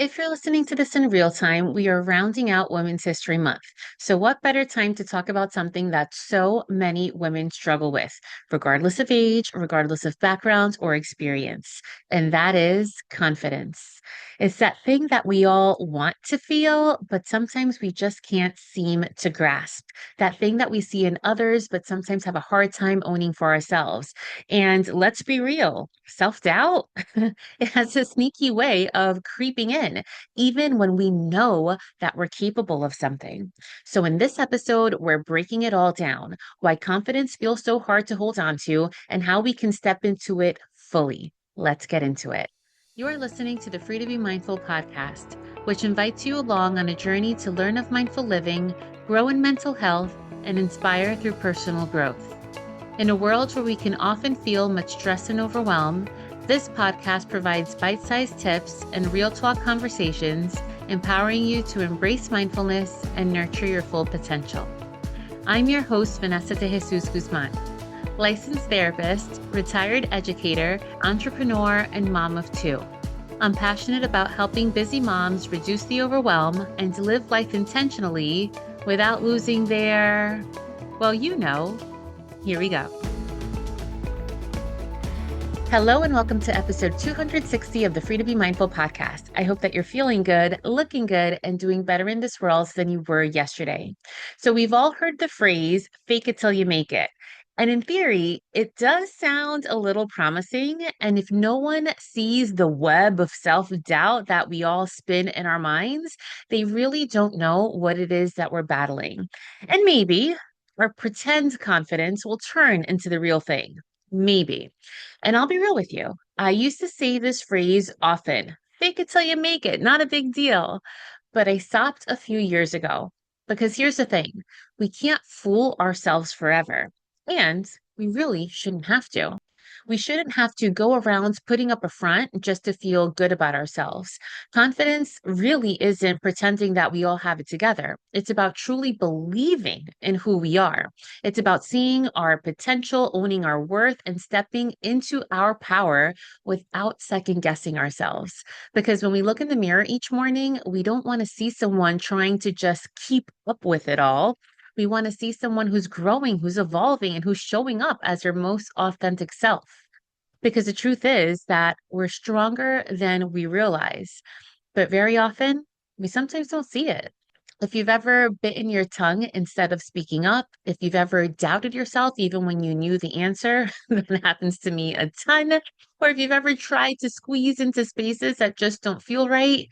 If you're listening to this in real time, we are rounding out Women's History Month. So, what better time to talk about something that so many women struggle with, regardless of age, regardless of background or experience? And that is confidence. It's that thing that we all want to feel, but sometimes we just can't seem to grasp. That thing that we see in others, but sometimes have a hard time owning for ourselves. And let's be real, self doubt. It has a sneaky way of creeping in, even when we know that we're capable of something. So, in this episode, we're breaking it all down why confidence feels so hard to hold on to and how we can step into it fully. Let's get into it. You're listening to the Free to Be Mindful podcast, which invites you along on a journey to learn of mindful living, grow in mental health, and inspire through personal growth. In a world where we can often feel much stress and overwhelm, this podcast provides bite-sized tips and real talk conversations, empowering you to embrace mindfulness and nurture your full potential. I'm your host, Vanessa de Jesus Guzman, licensed therapist, retired educator, entrepreneur, and mom of two. I'm passionate about helping busy moms reduce the overwhelm and to live life intentionally without losing their, well, here we go. Hello and welcome to episode 260 of the Free to Be Mindful podcast. I hope that you're feeling good, looking good, and doing better in this world than you were yesterday. So we've all heard the phrase, fake it till you make it. And in theory, it does sound a little promising. And if no one sees the web of self-doubt that we all spin in our minds, they really don't know what it is that we're battling. And maybe our pretend confidence will turn into the real thing. Maybe. And I'll be real with you. I used to say this phrase often, fake it till you make it, not a big deal. But I stopped a few years ago because here's the thing, we can't fool ourselves forever. And we really shouldn't have to. We shouldn't have to go around putting up a front just to feel good about ourselves. Confidence really isn't pretending that we all have it together. It's about truly believing in who we are. It's about seeing our potential, owning our worth, and stepping into our power without second guessing ourselves. Because when we look in the mirror each morning, we don't want to see someone trying to just keep up with it all. We want to see someone who's growing, who's evolving, and who's showing up as their most authentic self. Because the truth is that we're stronger than we realize. But very often, we sometimes don't see it. If you've ever bitten your tongue instead of speaking up, if you've ever doubted yourself even when you knew the answer, that happens to me a ton. Or if you've ever tried to squeeze into spaces that just don't feel right,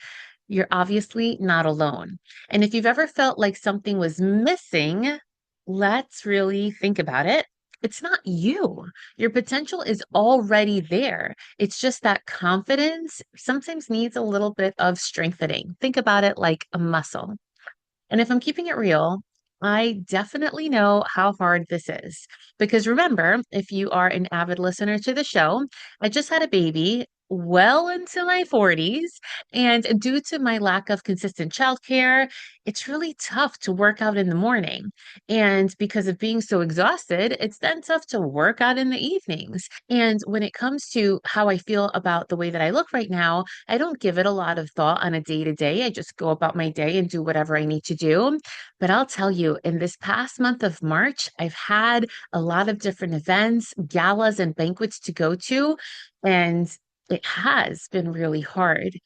you're obviously not alone. And if you've ever felt like something was missing, let's really think about it. It's not you. Your potential is already there. It's just that confidence sometimes needs a little bit of strengthening. Think about it like a muscle. And if I'm keeping it real, I definitely know how hard this is. Because remember, if you are an avid listener to the show, I just had a baby well into my 40s. And due to my lack of consistent childcare, it's really tough to work out in the morning. And because of being so exhausted, it's then tough to work out in the evenings. And when it comes to how I feel about the way that I look right now, I don't give it a lot of thought on a day to day. I just go about my day and do whatever I need to do. But I'll tell you, in this past month of March, I've had a lot of different events, galas, and banquets to go to. And it has been really hard.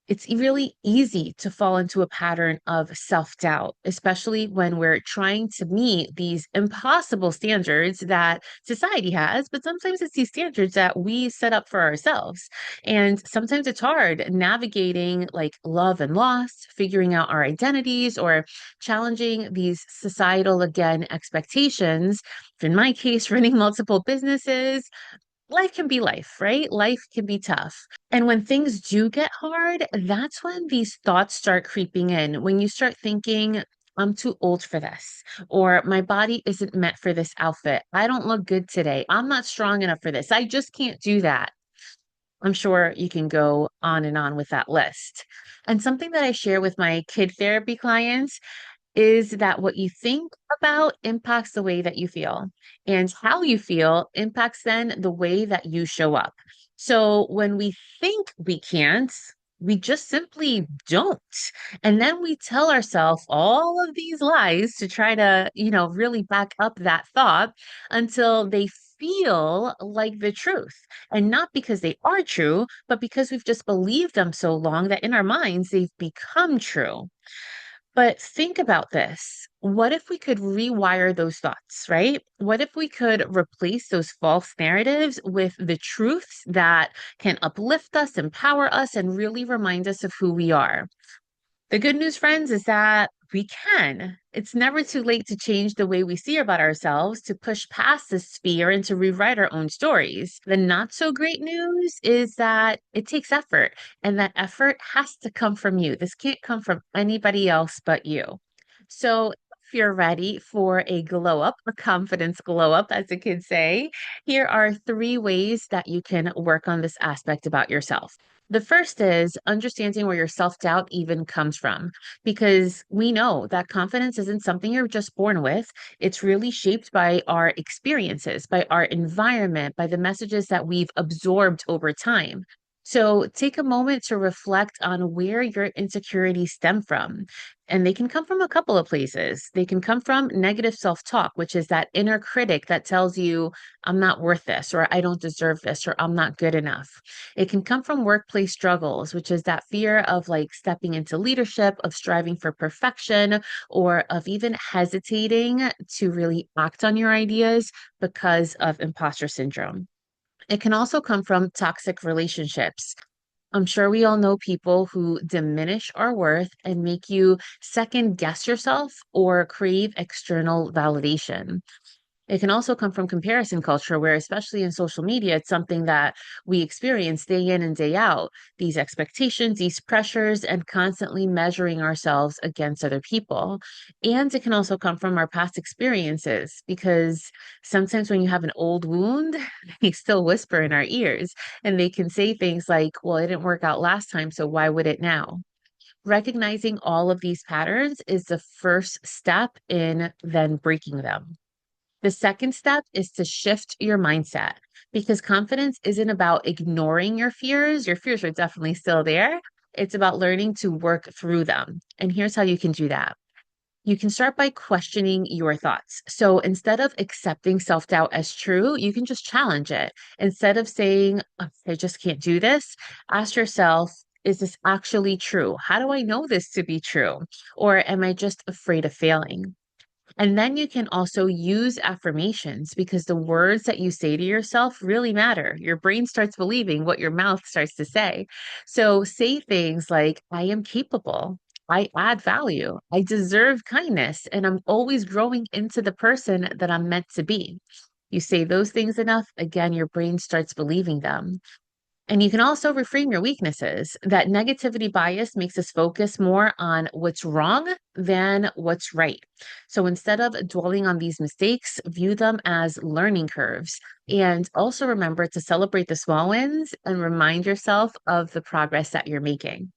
It's really easy to fall into a pattern of self-doubt, especially when we're trying to meet these impossible standards that society has, but sometimes it's these standards that we set up for ourselves. And sometimes it's hard navigating like love and loss, figuring out our identities, or challenging these societal, again, expectations. In my case, running multiple businesses, life can be life, right? Life can be tough. And when things do get hard, that's when these thoughts start creeping in. When you start thinking, I'm too old for this, or my body isn't meant for this outfit. I don't look good today. I'm not strong enough for this. I just can't do that. I'm sure you can go on and on with that list. And something that I share with my kid therapy clients is that what you think about impacts the way that you feel, and how you feel impacts then the way that you show up. So when we think we can't, We just simply don't. And then we tell ourselves all of these lies to try to, really back up that thought until they feel like the truth. And not because they are true, but because we've just believed them so long that in our minds they've become true. But think about this. What if we could rewire those thoughts, right? What if we could replace those false narratives with the truths that can uplift us, empower us, and really remind us of who we are? The good news, friends, is that we can. It's never too late to change the way we see about ourselves, to push past this fear and to rewrite our own stories. The not so great news is that it takes effort, and that effort has to come from you. This can't come from anybody else but you. So, if you're ready for a glow up, a confidence glow up, as the kids say, here are three ways that you can work on this aspect about yourself. The first is understanding where your self doubt even comes from, because we know that confidence isn't something you're just born with. It's really shaped by our experiences, by our environment, by the messages that we've absorbed over time. So take a moment to reflect on where your insecurities stem from. And they can come from a couple of places. They can come from negative self talk, which is that inner critic that tells you, I'm not worth this, or I don't deserve this, or I'm not good enough. It can come from workplace struggles, which is that fear of like stepping into leadership, of striving for perfection, or of even hesitating to really act on your ideas because of imposter syndrome. It can also come from toxic relationships. I'm sure we all know people who diminish our worth and make you second guess yourself or crave external validation. It can also come from comparison culture, where, especially in social media, it's something that we experience day in and day out. These expectations, these pressures, and constantly measuring ourselves against other people. And it can also come from our past experiences, because sometimes when you have an old wound, they still whisper in our ears and they can say things like, well, it didn't work out last time, so why would it now? Recognizing all of these patterns is the first step in then breaking them. The second step is to shift your mindset, because confidence isn't about ignoring your fears. Your fears are definitely still there. It's about learning to work through them. And here's how you can do that. You can start by questioning your thoughts. So instead of accepting self doubt as true, you can just challenge it. Instead of saying, "Oh, I just can't do this," ask yourself, is this actually true? How do I know this to be true? Or am I just afraid of failing? And then you can also use affirmations, because the words that you say to yourself really matter. Your brain starts believing what your mouth starts to say. So say things like, I am capable. I add value. I deserve kindness. And I'm always growing into the person that I'm meant to be. You say those things enough, again, your brain starts believing them. And you can also reframe your weaknesses. That negativity bias makes us focus more on what's wrong than what's right. So instead of dwelling on these mistakes, view them as learning curves. And also remember to celebrate the small wins and remind yourself of the progress that you're making.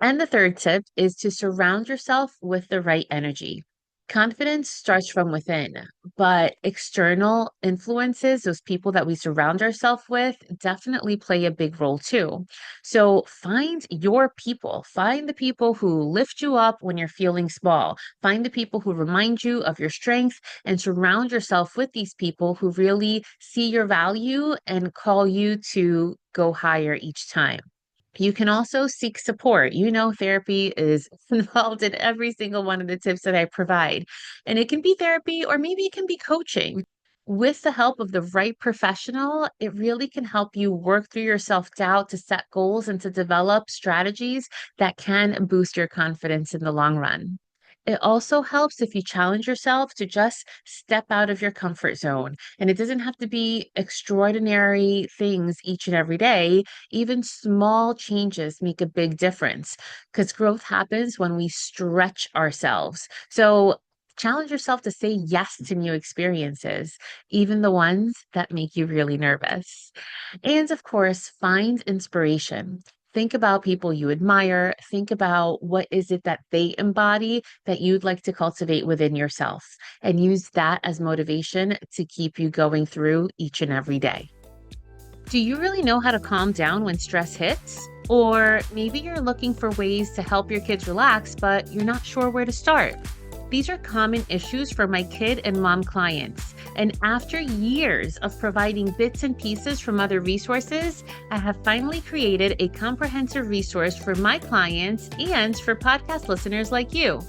And the third tip is to surround yourself with the right energy. Confidence starts from within, but external influences, those people that we surround ourselves with, definitely play a big role too. So find your people, find the people who lift you up when you're feeling small, find the people who remind you of your strength, and surround yourself with these people who really see your value and call you to go higher each time. You can also seek support. Therapy is involved in every single one of the tips that I provide. And it can be therapy or maybe it can be coaching. With the help of the right professional, it really can help you work through your self doubt, to set goals and to develop strategies that can boost your confidence in the long run. It also helps if you challenge yourself to just step out of your comfort zone. And it doesn't have to be extraordinary things each and every day. Even small changes make a big difference, because growth happens when we stretch ourselves. So challenge yourself to say yes to new experiences, even the ones that make you really nervous. And of course, find inspiration. Think about people you admire. Think about what is it that they embody that you'd like to cultivate within yourself, and use that as motivation to keep you going through each and every day. Do you really know how to calm down when stress hits? Or maybe you're looking for ways to help your kids relax, but you're not sure where to start. These are common issues for my kid and mom clients. And after years of providing bits and pieces from other resources, I have finally created a comprehensive resource for my clients and for podcast listeners like you.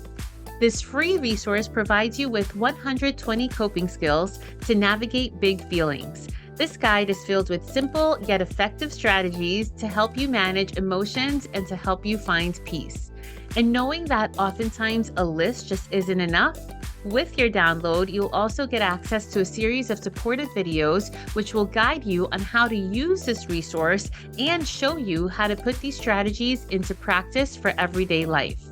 This free resource provides you with 120 coping skills to navigate big feelings. This guide is filled with simple yet effective strategies to help you manage emotions and to help you find peace. And knowing that oftentimes a list just isn't enough, with your download, you'll also get access to a series of supportive videos which will guide you on how to use this resource and show you how to put these strategies into practice for everyday life.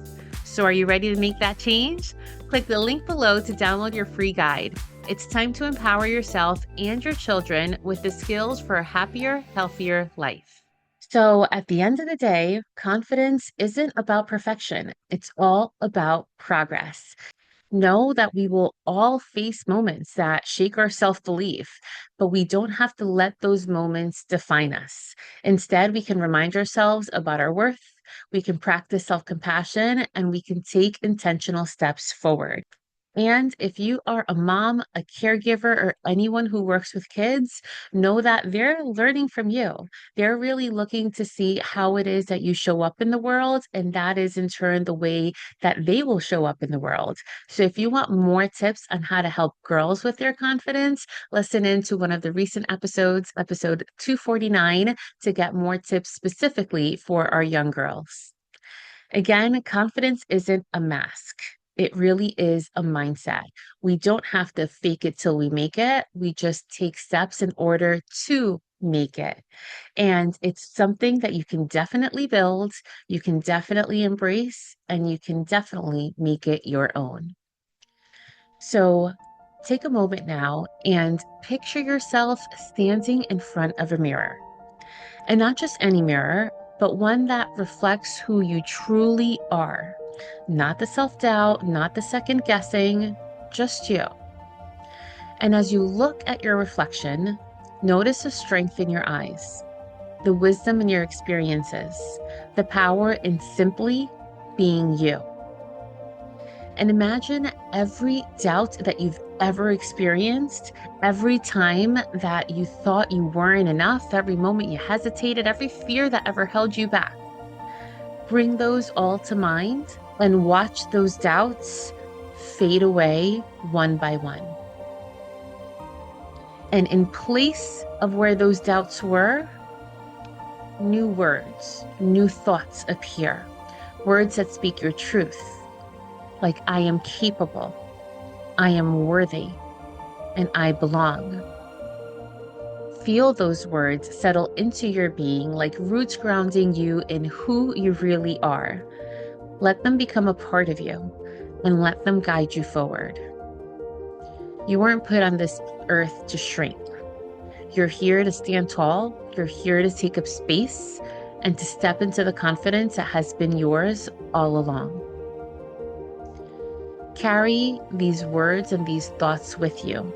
So are you ready to make that change? Click the link below to download your free guide. It's time to empower yourself and your children with the skills for a happier, healthier life. So at the end of the day, confidence isn't about perfection. It's all about progress. Know that we will all face moments that shake our self-belief, but we don't have to let those moments define us. Instead, we can remind ourselves about our worth, we can practice self-compassion, and we can take intentional steps forward. And if you are a mom, a caregiver, or anyone who works with kids, know that they're learning from you. They're really looking to see how it is that you show up in the world, and that is in turn the way that they will show up in the world. So if you want more tips on how to help girls with their confidence, listen in to one of the recent episodes, episode 249, to get more tips specifically for our young girls. Again, confidence isn't a mask. It really is a mindset. We don't have to fake it till we make it. We just take steps in order to make it. And it's something that you can definitely build, you can definitely embrace, and you can definitely make it your own. So take a moment now and picture yourself standing in front of a mirror. And not just any mirror, but one that reflects who you truly are. Not the self-doubt, not the second guessing, just you. And as you look at your reflection, notice the strength in your eyes, the wisdom in your experiences, the power in simply being you. And imagine every doubt that you've ever experienced, every time that you thought you weren't enough, every moment you hesitated, every fear that ever held you back. Bring those all to mind and watch those doubts fade away one by one. And in place of where those doubts were, new words, new thoughts appear. Words that speak your truth, like I am capable, I am worthy, and I belong. Feel those words settle into your being like roots grounding you in who you really are. Let them become a part of you and let them guide you forward. You weren't put on this earth to shrink. You're here to stand tall. You're here to take up space and to step into the confidence that has been yours all along. Carry these words and these thoughts with you.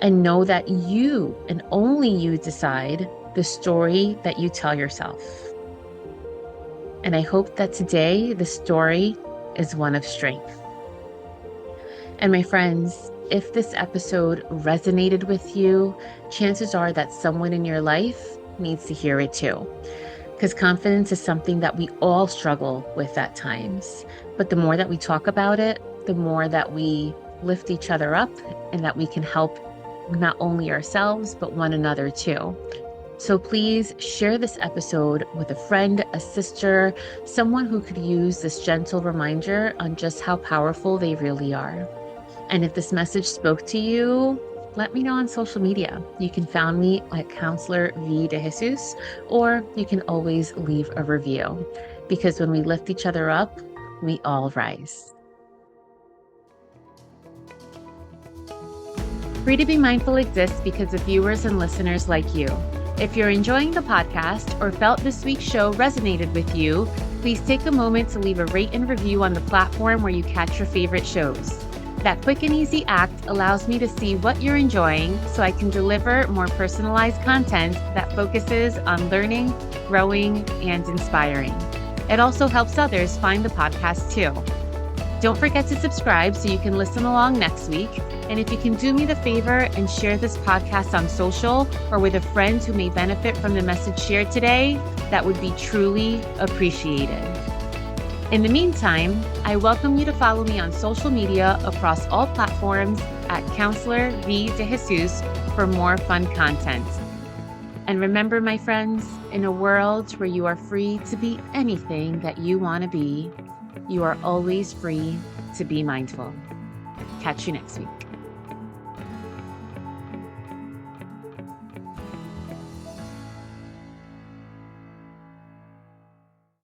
And know that you and only you decide the story that you tell yourself. And I hope that today the story is one of strength. And my friends, if this episode resonated with you, chances are that someone in your life needs to hear it too. Because confidence is something that we all struggle with at times. But the more that we talk about it, the more that we lift each other up and that we can help not only ourselves, but one another too. So please share this episode with a friend, a sister, someone who could use this gentle reminder on just how powerful they really are. And if this message spoke to you, let me know on social media. You can find me at Counselor V de Jesus, or you can always leave a review. Because when we lift each other up, we all rise. Free to Be Mindful exists because of viewers and listeners like you. If you're enjoying the podcast or felt this week's show resonated with you, please take a moment to leave a rate and review on the platform where you catch your favorite shows. That quick and easy act allows me to see what you're enjoying so I can deliver more personalized content that focuses on learning, growing, and inspiring. It also helps others find the podcast too. Don't forget to subscribe so you can listen along next week. And if you can do me the favor and share this podcast on social or with a friend who may benefit from the message shared today, that would be truly appreciated. In the meantime, I welcome you to follow me on social media across all platforms at Counselor V. De Jesus for more fun content. And remember, my friends, in a world where you are free to be anything that you want to be, you are always free to be mindful. Catch you next week.